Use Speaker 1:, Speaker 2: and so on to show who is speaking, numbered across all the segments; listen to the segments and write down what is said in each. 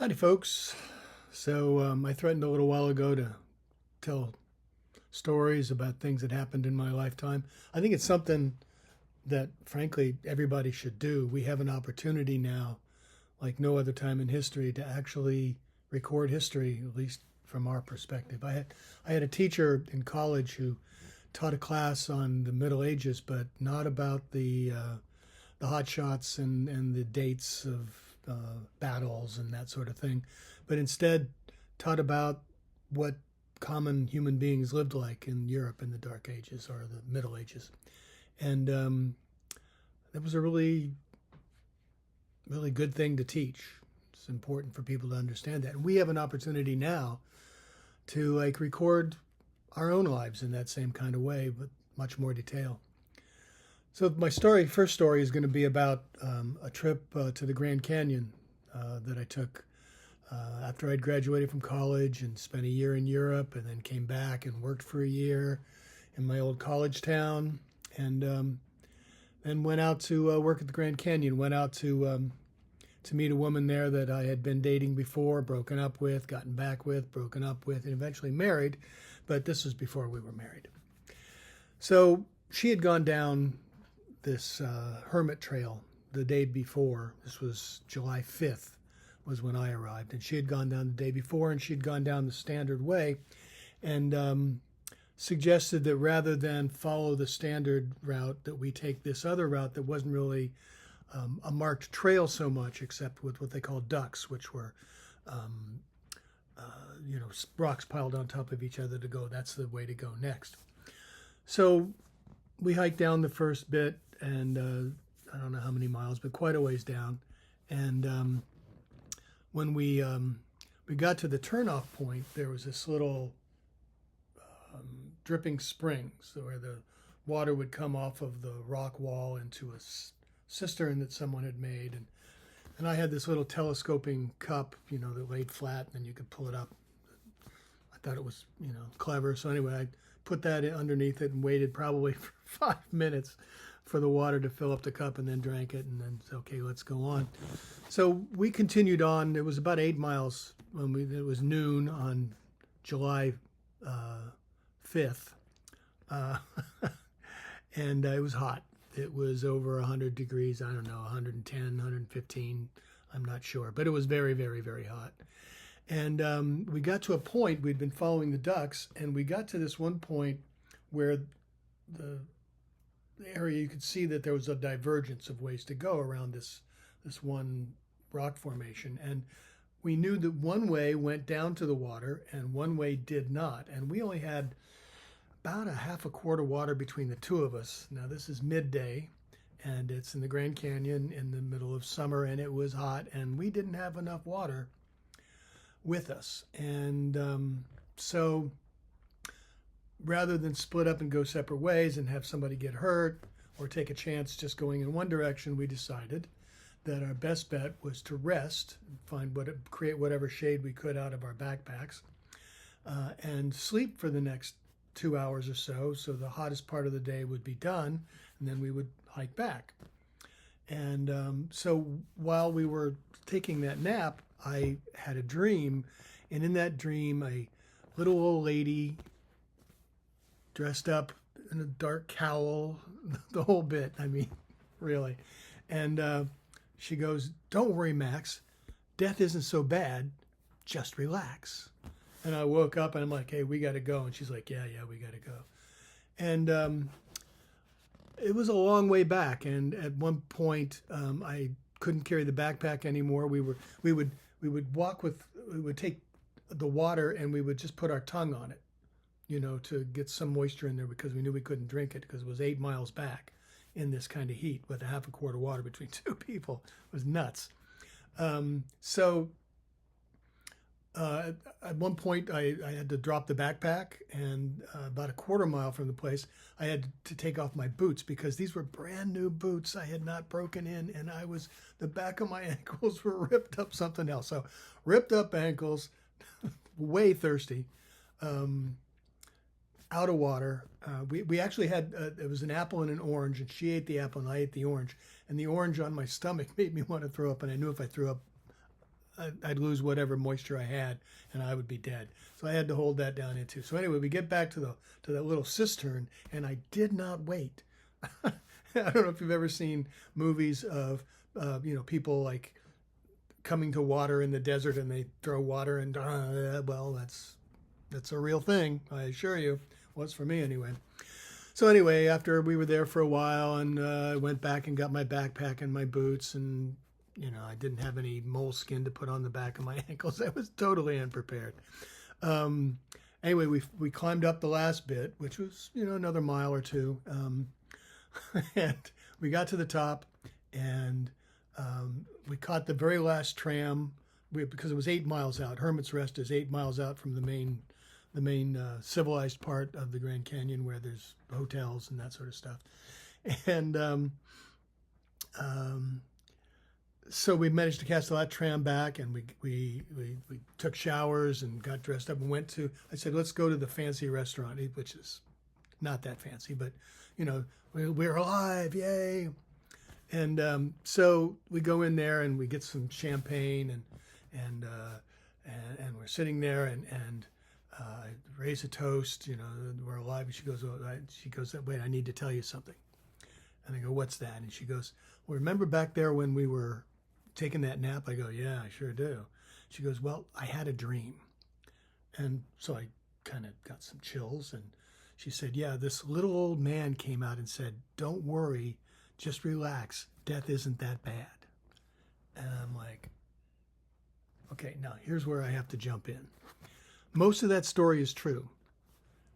Speaker 1: Howdy, folks. I threatened a little while ago to tell stories about things that happened in my lifetime. I think it's something that, frankly, everybody should do. We have an opportunity now, like no other time in history, to actually record history, at least from our perspective. I had a teacher in college who taught a class on the Middle Ages, but not about the hot shots and the dates of battles and that sort of thing, but instead taught about what common human beings lived like in Europe in the Dark Ages or the Middle Ages. And that was a really, really good thing to teach. It's important for people to understand that. And we have an opportunity now to record our own lives in that same kind of way, but much more detail. So my first story is going to be about a trip to the Grand Canyon that I took after I'd graduated from college and spent a year in Europe, and then came back and worked for a year in my old college town, and then went out to work at the Grand Canyon. Went out to meet a woman there that I had been dating before, broken up with, gotten back with, broken up with, and eventually married. But this was before we were married. So she had gone down this hermit trail the day before. This was July 5th was when I arrived, and she had gone down the day before, and she'd gone down the standard way, and suggested that rather than follow the standard route, that we take this other route that wasn't really a marked trail so much, except with what they call ducks, which were rocks piled on top of each other to go. That's the way to go next. So we hiked down the first bit, and I don't know how many miles, but quite a ways down. And when we got to the turnoff point, there was this little dripping spring, so where the water would come off of the rock wall into a cistern that someone had made. And I had this little telescoping cup, that laid flat, and then you could pull it up. I thought it was, clever. So anyway, I put that underneath it and waited probably for 5 minutes for the water to fill up the cup, and then drank it, and then said, okay, let's go on. So we continued on. It was about 8 miles it was noon on July 5th. And it was hot. It was over 100 degrees. I don't know, 110, 115. I'm not sure, but it was very, very, very hot. And we got to a point, we'd been following the ducks, and we got to this one point where the area, you could see that there was a divergence of ways to go around this one rock formation. And we knew that one way went down to the water and one way did not. And we only had about a half a quart of water between the two of us. Now, this is midday, and it's in the Grand Canyon in the middle of summer, and it was hot, and we didn't have enough water with us. And so rather than split up and go separate ways and have somebody get hurt or take a chance just going in one direction, we decided that our best bet was to rest, create whatever shade we could out of our backpacks, and sleep for the next 2 hours or so. So the hottest part of the day would be done, and then we would hike back. And so while we were taking that nap, I had a dream, and in that dream, a little old lady dressed up in a dark cowl, the whole bit, really. And she goes, "Don't worry, Max. Death isn't so bad. Just relax." And I woke up, and I'm like, "Hey, we got to go." And she's like, yeah, we got to go. And it was a long way back. And at one point, I couldn't carry the backpack anymore. We would take the water, and we would just put our tongue on it, to get some moisture in there, because we knew we couldn't drink it because it was 8 miles back in this kind of heat with a half a quart of water between two people. It was nuts. At one point, I had to drop the backpack, and about a quarter mile from the place, I had to take off my boots because these were brand new boots I had not broken in, and the back of my ankles were ripped up something else. So ripped up ankles, way thirsty, out of water. We actually had, it was an apple and an orange, and she ate the apple and I ate the orange. And the orange on my stomach made me want to throw up, and I knew if I threw up, I'd lose whatever moisture I had, and I would be dead. So I had to hold that down into. So anyway, we get back to that little cistern, and I did not wait. I don't know if you've ever seen movies of people like coming to water in the desert, and they throw water, and well, that's a real thing, I assure you. Was for me anyway. So anyway, after we were there for a while, and I went back and got my backpack and my boots, and I didn't have any moleskin to put on the back of my ankles. I was totally unprepared. Anyway, we climbed up the last bit, which was another mile or two, and we got to the top, and we caught the very last tram because it was 8 miles out. Hermit's Rest is 8 miles out from the main civilized part of the Grand Canyon, where there's hotels and that sort of stuff. And so we managed to catch that tram back, and we took showers and got dressed up and went to. I said, let's go to the fancy restaurant, which is not that fancy, but we're alive, yay! And so we go in there and we get some champagne, and we're sitting there, and I raise a toast, we're alive. And she goes, wait, I need to tell you something. And I go, what's that? And she goes, well, remember back there when we were taking that nap? I go, yeah, I sure do. She goes, well, I had a dream. And so I kind of got some chills, and she said, yeah, this little old man came out and said, don't worry, just relax. Death isn't that bad. And I'm like, okay, now here's where I have to jump in. Most of that story is true,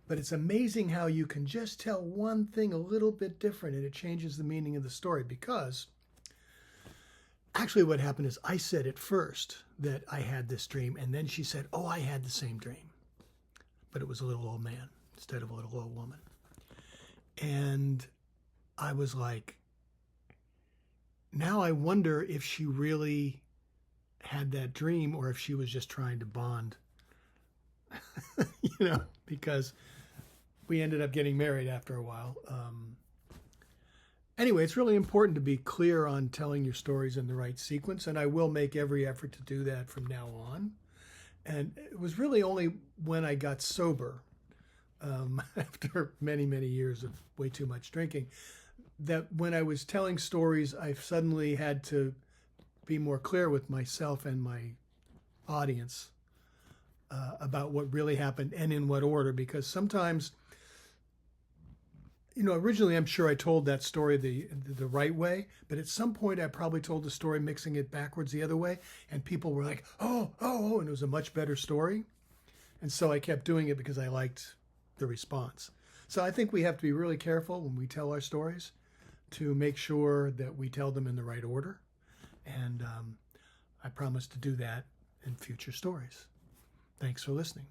Speaker 1: but it's amazing how you can just tell one thing a little bit different and it changes the meaning of the story, because actually what happened is I said at first that I had this dream, and then she said, oh, I had the same dream, but it was a little old man instead of a little old woman. And I was like, now I wonder if she really had that dream or if she was just trying to bond. Because we ended up getting married after a while. Anyway, it's really important to be clear on telling your stories in the right sequence, and I will make every effort to do that from now on. And it was really only when I got sober, after many, many years of way too much drinking, that when I was telling stories, I suddenly had to be more clear with myself and my audience about what really happened and in what order, because sometimes, originally I'm sure I told that story the right way, but at some point I probably told the story mixing it backwards the other way, and people were like, oh, and it was a much better story. And so I kept doing it because I liked the response. So I think we have to be really careful when we tell our stories to make sure that we tell them in the right order. And I promise to do that in future stories. Thanks for listening.